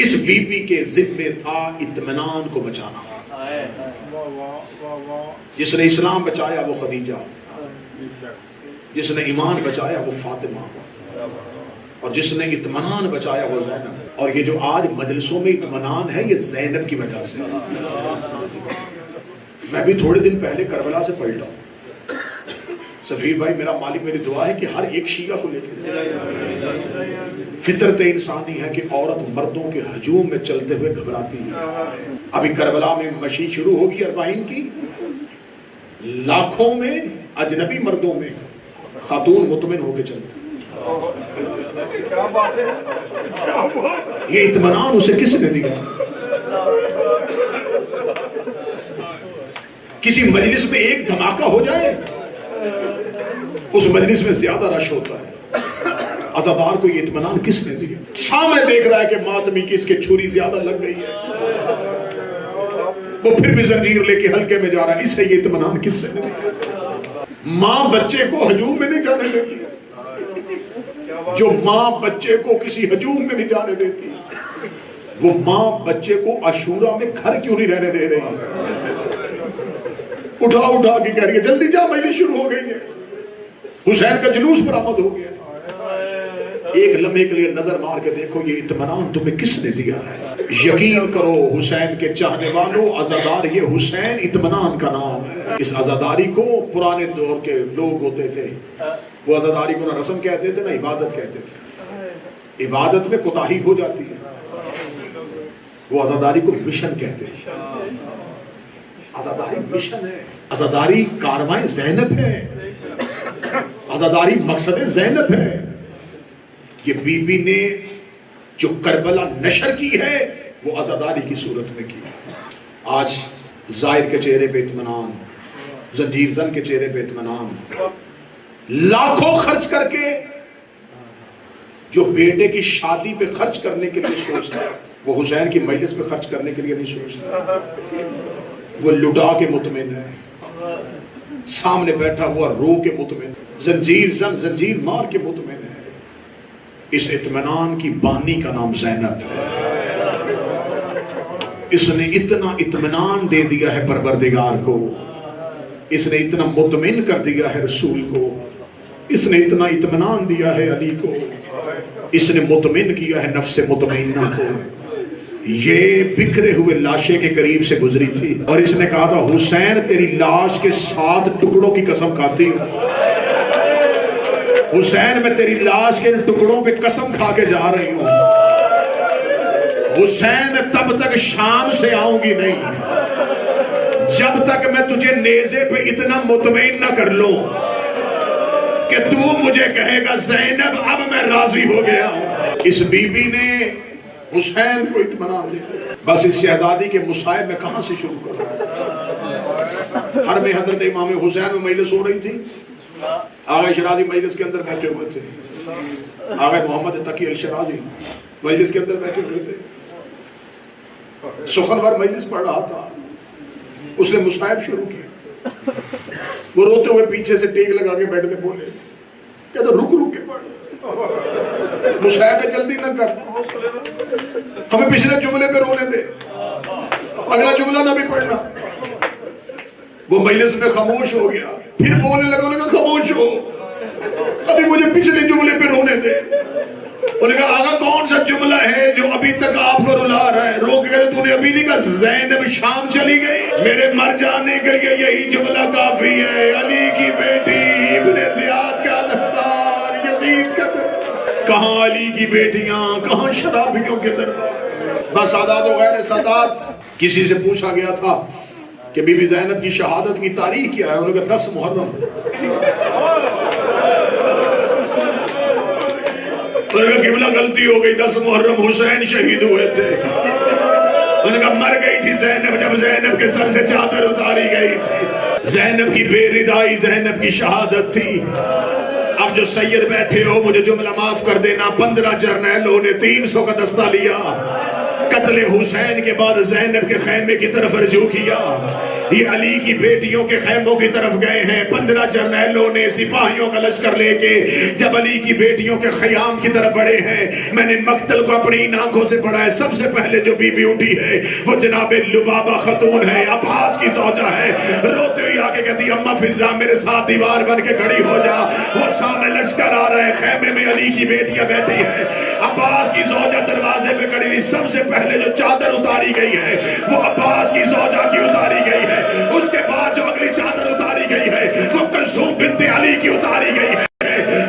Us be be کے ذمے تھا اطمینان کو بچانا. جس نے اسلام بچایا وہ خدیجہ، جس نے ایمان بچایا وہ فاطمہ، اور جس نے اطمینان بچایا وہ زینب. اور یہ جو آج مجلسوں میں اطمینان ہے یہ زینب کی وجہ سے. میں بھی تھوڑے دن پہلے کربلا سے پلٹا ہوں. سفیر بھائی میرا مالک میری دعا ہے کہ ہر ایک شیعہ کو لے کے، فطرت انسانی ہے کہ عورت مردوں کے ہجوم میں چلتے ہوئے گھبراتی ہے. ابھی کربلا میں مشی شروع ہوگی 40 کی، لاکھوں میں اجنبی مردوں میں خاتون مطمئن ہو کے چلتی. یہ اطمینان اسے کس نے دیا؟ کسی مجلس میں ایک دھماکہ ہو جائے اس مجلس میں زیادہ رش ہوتا ہے. عزادار کو یہ اطمینان کس نے دیا؟ سامنے دیکھ رہا ہے کہ ماتمی کی اس کے چھری زیادہ لگ گئی ہے، وہ پھر بھی زنجیر لے کے حلقے میں جا رہا ہے. اسے یہ اطمینان کس سے نے دیا؟ ماں بچے کو ہجوم میں نہیں جانے دیتی. جو ماں بچے کو کسی ہجوم میں نہیں جانے دیتی وہ ماں بچے کو عاشورہ میں گھر کیوں نہیں رہنے دے رہی؟ اٹھا کے کہہ رہی ہے جلدی جا مجلس شروع ہو گئی ہے. حسین کا جلوس برآمد ہو گیا. ایک لمحے کے لیے نظر مار کے دیکھو یہ اطمینان تمہیں کس نے دیا ہے. یقین کرو حسین کے چاہنے والوں، عزادار یہ حسین اطمینان کا نام ہے. اس عزاداری کو پرانے دور کے لوگ ہوتے تھے وہ عزاداری کو نہ رسم کہتے تھے نہ عبادت کہتے تھے. عبادت میں کوتاہی ہو جاتی ہے. وہ عزاداری کو مشن کہتے ہیں. عزاداری مشن ہے، عزاداری کاروائیں زینب ہے، عزاداری مقصد زینب ہے. یہ بی بی نے جو کربلا نشر کی ہے وہ عزاداری کی صورت میں کی. آج زائر کے چہرے پہ اطمینان، زنجیر زن کے چہرے پہ اطمینان، لاکھوں خرچ کر کے جو بیٹے کی شادی پہ خرچ کرنے کے لیے سوچتا ہے وہ حسین کی مجلس پہ خرچ کرنے کے لیے نہیں سوچتا. وہ لٹا کے مطمئن ہے، سامنے بیٹھا ہوا رو کے مطمئن، زنجیر زن زنجیر مار کے مطمئن ہے. اس اطمینان کی بانی کا نام زینب ہے. اس نے اتنا اطمینان دے دیا ہے پروردگار کو، اس نے اتنا مطمئن کر دیا ہے رسول کو، اس نے اتنا اطمینان دیا ہے علی کو، اس نے مطمئن کیا ہے نفس مطمئنہ کو. یہ بکھرے ہوئے لاشے کے قریب سے گزری تھی اور اس نے کہا تھا حسین تیری لاش کے 7 ٹکڑوں کی قسم کھاتی ہوں. حسین میں تیری لاش کے ٹکڑوں پہ قسم کھا کے جا رہی ہوں. حسین میں تب تک شام سے آؤں گی نہیں جب تک میں تجھے نیزے پہ اتنا مطمئن نہ کر لوں کہ تو مجھے کہے گا زینب اب میں راضی ہو گیا ہوں. اس بی بی نے حسین کو اطمینان دے دیا. بس اس شہزادی کے مصائب میں کہاں سے شروع کروں؟ ہر میں حضرت امام حسین میں مجلس ہو رہی تھی. آغا شرازی مجلس کے اندر بیٹھے ہوئے تھے. آغا محمد تقی الشرازی مجلس کے اندر بیٹھے ہوئے تھے. سخنور مجلس پڑھ رہا تھا. اس نے مصائب شروع کیا. وہ روتے ہوئے پیچھے سے ٹیک لگا کے بیٹھتے بولے کہتا رک رک کے پڑھ، مصائب جلدی نہ کر، ہمیں پچھلے جملے پہ رونے دے، اگلا جملہ نہ بھی پڑھنا. وہ مجلس میں خاموش ہو گیا. پھر بولنے لگا، انہوں نے کہا خاموش ہو، ابھی مجھے پچھلے جملے پہ رونے دے. انہوں نے کہا آقا کون سا جملہ ہے جو ابھی تک آپ کو رلا رہا ہے؟ رو کے کہتے تو نے ابھی نہیں کہا زینب شام چلی گئی، میرے مر جانے کے لیے یہی جملہ کافی ہے. علی کی بیٹی ابن زیاد کا دربار، یزید کا دربار، کہاں علی کی بیٹیاں، کہاں شرابیوں کے دربار. بس سادات و غیر سادات. کسی سے پوچھا گیا تھا کہ بی بی زینب کی شہادت کی تاریخ کیا ہے؟ انہوں نے کہا 10 محرم. انہوں نے کہا قبلہ غلطی ہو گئی، 10 محرم حسین شہید ہوئے تھے. انہوں نے کہا مر گئی تھی زینب جب زینب کے سر سے چادر اتاری گئی تھی. زینب کی بے ردائی زینب کی شہادت تھی. اب جو سید بیٹھے ہو مجھے جملہ معاف کر دینا، 15 جرنیلوں نے 300 کا دستہ لیا. قتل حسین کے بعد زینب کے خیمے کی طرف رجوع کیا. یہ علی کی بیٹیوں کے خیموں کی طرف گئے ہیں. 15 جرنیلوں نے سپاہیوں کا لشکر لے کے جب علی کی بیٹیوں کے خیام کی طرف بڑھے ہیں. میں نے مقتل کو اپنی آنکھوں سے پڑھا ہے. سب سے پہلے جو بی بی اٹھی ہے وہ جناب لبابہ خاتون ہے, عباس کی زوجہ ہے. روتے ہوئی آ کے کہتی اماں فضا میرے ساتھ دیوار بن کے کھڑی ہو جا. وہ سامنے لشکر آ رہا ہے, خیمے میں علی کی بیٹیاں بیٹھی ہیں. عباس کی زوجہ دروازے پہ کھڑی. سب سے پہلے جو چادر اتاری گئی ہے وہ عباس کی زوجہ کی اتاری گئی ہے. اس کے بعد جو اگلی چادر اتاری گئی ہے وہ کلثوم بنت علی کی اتاری گئی ہے.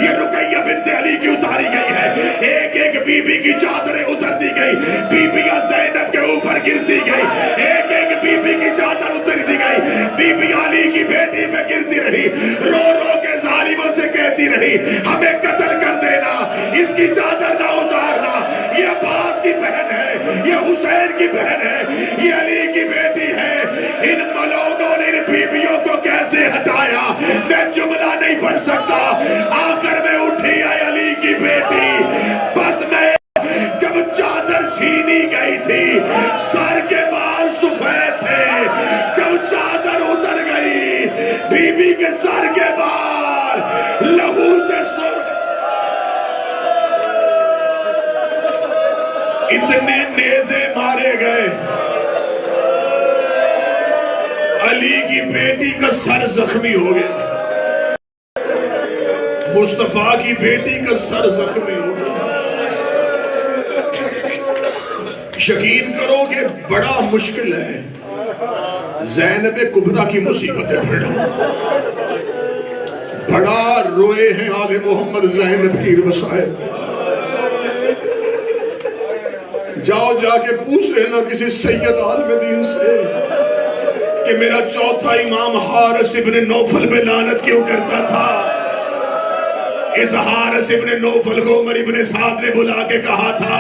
یہ رقیہ بنت علی کی اتاری گئی ہے. ایک ایک بی بی کی چادریں اترتی گئی. بی بیاں زینب کے اوپر گرتی گئی. ایک ایک بی بی کی چادر اترتی گئی. بی بی علی کی بیٹی پہ گرتی رہی. رو رو کے ظالموں سے کہتی رہی ہمیں قتل کر دینا, اس کی چادر نہ اتارنا. یہ عباس کی بہن ہے, یہ حسین کی بہن ہے, یہ علی کی بیٹی ہے. ان ملعونوں نے ان بیویوں کو کیسے ہٹایا میں جملہ نہیں پڑھ سکتا. آخر میں اٹھی ہے علی کی بیٹی. بس میں جب چادر چھینی گئی تھی سر کے بال سفید تھے. جب چادر اتر گئی بی بی کے سر کے بال لہو سے سرخ. اتنے نیزے مارے گئے, علی کی بیٹی کا سر زخمی ہو گیا. مصطفیٰ کی بیٹی کا سر زخمی ہو گیا. یقین کرو کہ بڑا مشکل ہے زینب کبریٰ کی مصیبتیں پڑھنا. بڑا روئے ہیں آل محمد زینب کی وسائل. جاؤ جا کے پوچھ لینا کسی سید عالم دین سے کہ میرا چوتھا امام حارث ابن نوفل پہ لعنت کیوں کرتا تھا. اس حارث ابن نوفل کو عمر ابن سعد نے بلا کے کہا تھا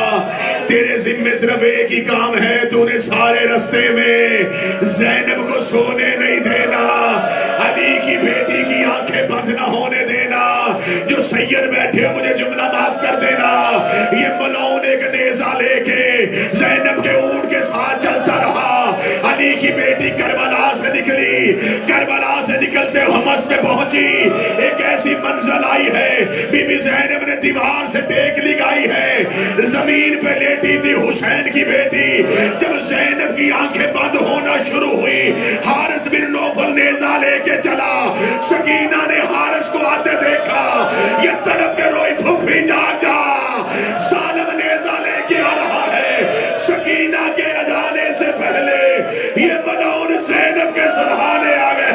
تیرے ذمہ صرف ایک ہی کام ہے, تو نے سارے رستے میں زینب کو سونے نہیں دینا, علی کی بیٹی کی آنکھیں بند نہ ہونے دینا. جو سید بیٹھے مجھے جملہ معاف کر دینا. یہ ملعون ایک نیزہ لے کے زینب کے اونٹ کے ساتھ چلتا رہا. علی کی بیٹی کربلا سے نکلی. کربلا سے نکلتے حمص میں پہنچی. ایک ایسی منزل آئی ہے بی بی زینب نے دیوار سے ٹیک لگائی ہے. زمین پہ لیٹی تھی حسین کی بیٹی. جب زینب کی آنکھیں بند ہونا شروع ہوئی حارث بن نوفل نیزہ لے کے چلا. سکینہ نے حارث کو آتے دیکھا. یہ تڑپ کے روئی پھپھی جاگ جا, ظالم نیزہ لے کے آ رہا ہے. سکینہ کے اجانے سے پہلے یہ ملعون زینب کے سرحانے آ گئے.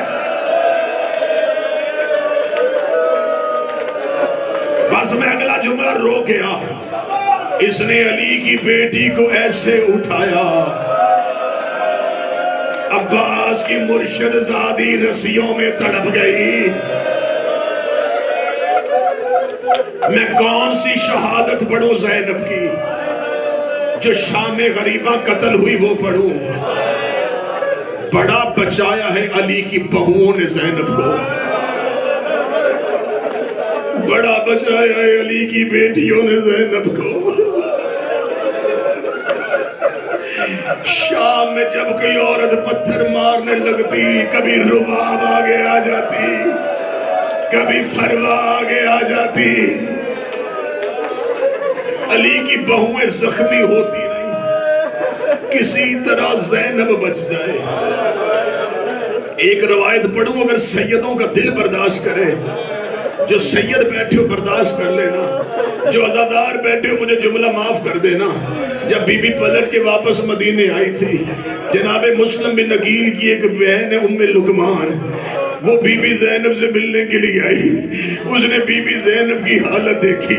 بس میں اگلا جملہ رو گیا. اس نے علی کی بیٹی کو ایسے اٹھایا. عباس کی مرشد زادی رسیوں میں تڑپ گئی. میں کون سی شہادت پڑھوں زینب کی, جو شام غریبہ قتل ہوئی وہ پڑھوں. بڑا بچایا ہے علی کی بہوؤں نے زینب کو. بڑا بچایا ہے علی کی بیٹیوں نے زینب کو. شام میں جب کوئی عورت پتھر مارنے لگتی کبھی رباب آگے آ جاتی, کبھی فروا آگے آ جاتی. علی کی بہویں زخمی ہوتی نہیں, کسی طرح زینب بچ جائے. ایک روایت پڑھوں, اگر سیدوں کا دل برداشت کرے, جو سید بیٹھے ہو برداشت کر لینا, جو عزادار بیٹھے ہو مجھے جملہ معاف کر دینا. جب بی بی پلٹ کے واپس مدینے آئی تھی, جناب مسلم بن عقیل کی ایک بہن ہے ام لقمان, وہ بی بی زینب سے ملنے کے لیے آئی. اس نے بی بی زینب کی حالت دیکھی,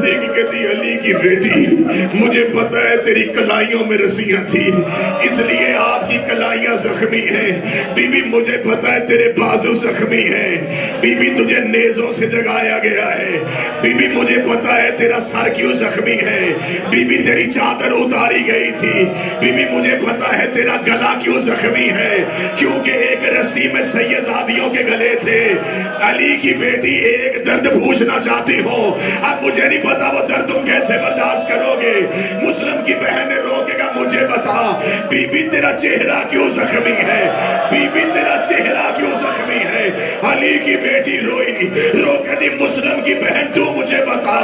دیکھی کہتی علی کی بیٹی مجھے پتا ہے تیری کلائیوں میں رسیاں تھی اس لیے آپ کی کلائیاں زخمی ہیں. بی بی مجھے پتا ہے تیرے بازو زخمی ہیں. بی بی تجھے نیزوں سے جگایا گیا ہے. بی بی مجھے پتا ہے تیرا سر کیوں زخمی ہے. بی بی تیری چادر اتاری گئی تھی. بی بی مجھے پتا ہے تیرا گلا کیوں زخمی ہے, کیونکہ ایک رسی میں سیدزادیوں کے گلے تھے. علی کی بیٹی ایک درد پوچھنا چاہتی ہوں, اب مجھے نہیں پتا وہ درد تم کیسے برداشت کرو گے. مسلم کی بہن نے رو کے کہا مجھے بتا بی بی تیرا چہرہ کیوں زخمی ہے، بی بی تیرا چہرہ کیوں زخمی ہے؟ علی کی بیٹی روئی، رو کے دی مسلم کی بہن تو مجھے بتا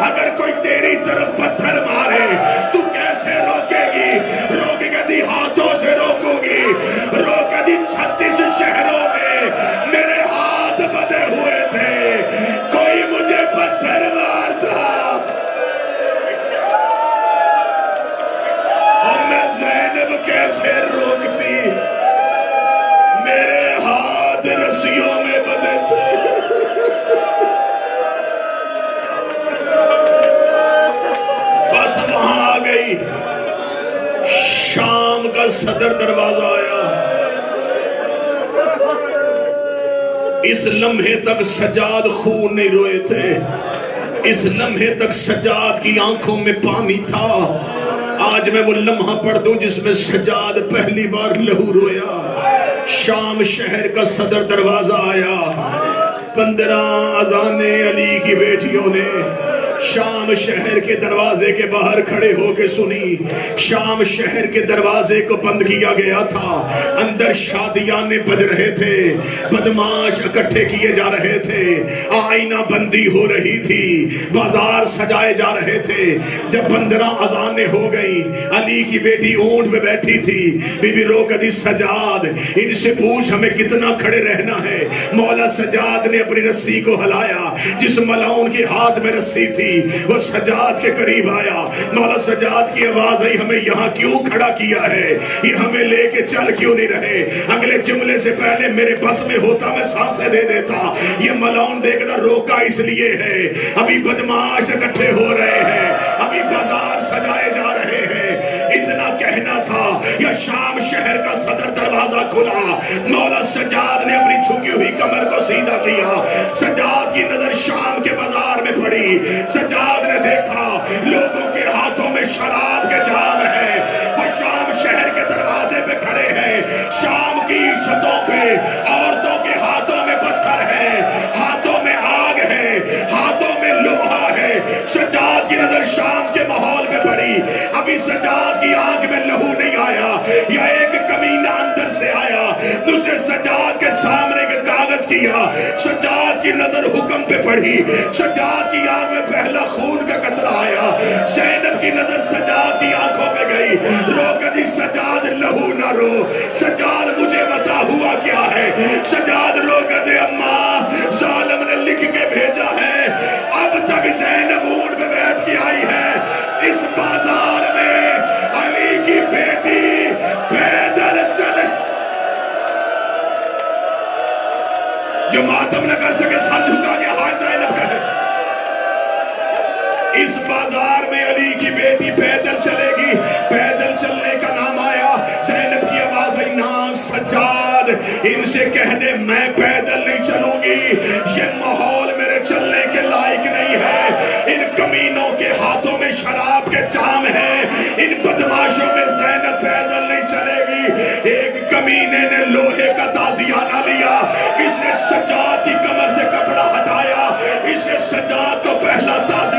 اگر کوئی تیری طرف پتھر مارے تو کیسے روکے گی؟ روکے گی دی ہاتھوں سے روکوں گی، روکے دی 36 شہروں میں میرے ہاتھ بدے ہوئے تھے، کوئی مجھے پتھر مارتا اور میں زینب کیسے روکتی؟ میرے ہاتھ رسیوں میں بدے تھے۔ بس وہاں آ گئی، شام کا صدر دروازہ آیا، اس لمحے تک سجاد خون نہیں روئے تھے، اس لمحے تک سجاد کی آنکھوں میں پانی تھا، آج میں وہ لمحہ پڑھ دوں جس میں سجاد پہلی بار لہو رویا۔ شام شہر کا صدر دروازہ آیا، 15 اذانیں علی کی بیٹیوں نے شام شہر کے دروازے کے باہر کھڑے ہو کے سنی۔ شام شہر کے دروازے کو بند کیا گیا تھا، اندر شادیانے بج رہے تھے، بدماش اکٹھے کیے جا رہے تھے، آئینہ بندی ہو رہی تھی، بازار سجائے جا رہے تھے۔ جب 15 اذانیں ہو گئی، علی کی بیٹی اونٹ پہ بیٹھی تھی، بی بی رو کہتی سجاد ان سے پوچھ ہمیں کتنا کھڑے رہنا ہے۔ مولا سجاد نے اپنی رسی کو ہلایا، جس ملعون کے ہاتھ میں رسی تھی وہ سجاد کے قریب آیا۔ مولا سجاد کی آواز آئی ہمیں یہاں کیوں کھڑا کیا ہے، یہ ہمیں لے کے چل کیوں نہیں رہے؟ اگلے جملے سے پہلے میرے بس میں ہوتا میں سانسیں دے دیتا، یہ ملعون دیکھنا روکا اس لیے ہے ابھی بدماش اکٹھے ہو رہے ہیں، ابھی بازار سجائے جا رہے ہیں۔ اتنا کہنا تھا یا شام شہر کا صدر دروازہ کھلا، مولا سجاد نے اپنی جھکی ہوئی کمر کو سیدھا کیا، سجاد کی نظر شام کے بازار میں پڑی، سجاد نے دیکھا لوگوں کے ہاتھوں میں شراب کے جام ہے، وہ شام شہر کے دروازے پہ کھڑے ہیں، شام کی چھتوں پہ عورتوں کے ہاتھوں میں پتھر ہے، ہاتھوں میں آگ ہے، ہاتھوں میں لوہا ہے۔ سجاد کی نظر شام کے ماحول پہ پڑی، ابھی سجاد کی آنکھ میں لہو نہیں آیا یا ایک کمینہ اندر سے آیا، اس نے سجاد کے سامنے کے کاغذ کیا، سجاد کی نظر حکم پہ پڑی، سجاد کی آنکھ میں پہلا خون کا قطرہ آیا، زینب کی نظر سجاد کی آنکھوں پہ گئی، رو کہتی سجاد لہو نہ رو، سجاد مجھے بتا ہوا کیا ہے؟ سجاد رو کہتے اماں ظالم نے لکھ کے بھیجا ہے، اب تک زینب اونٹ پہ بیٹھ کے آئی ہے، اس بازار میں علی کی بیٹی پیدل چلے، جو ماتم نہ کر سکے سر جھکا کے ہائے زینب کہے، اس بازار میں علی کی بیٹی پیدل چلے گی، پیدل چلنے کا نام آیا، زینب کی آواز آئی نا سجاد ان سے کہہ دے میں پیدل نہیں چلوں گی، یہ ماحول میرے چلنے کے لائق نہیں ہے، ان کمینوں کے ہاتھوں میں شراب کے جام ہے، ان بدماشوں میں زینب پیدل نہیں چلے گی۔ ایک کمینے نے لوہے کا تازیانہ لیا، اس نے سجاد کی کمر سے کپڑا ہٹایا، اس نے سجاد کو پہلا تازیانہ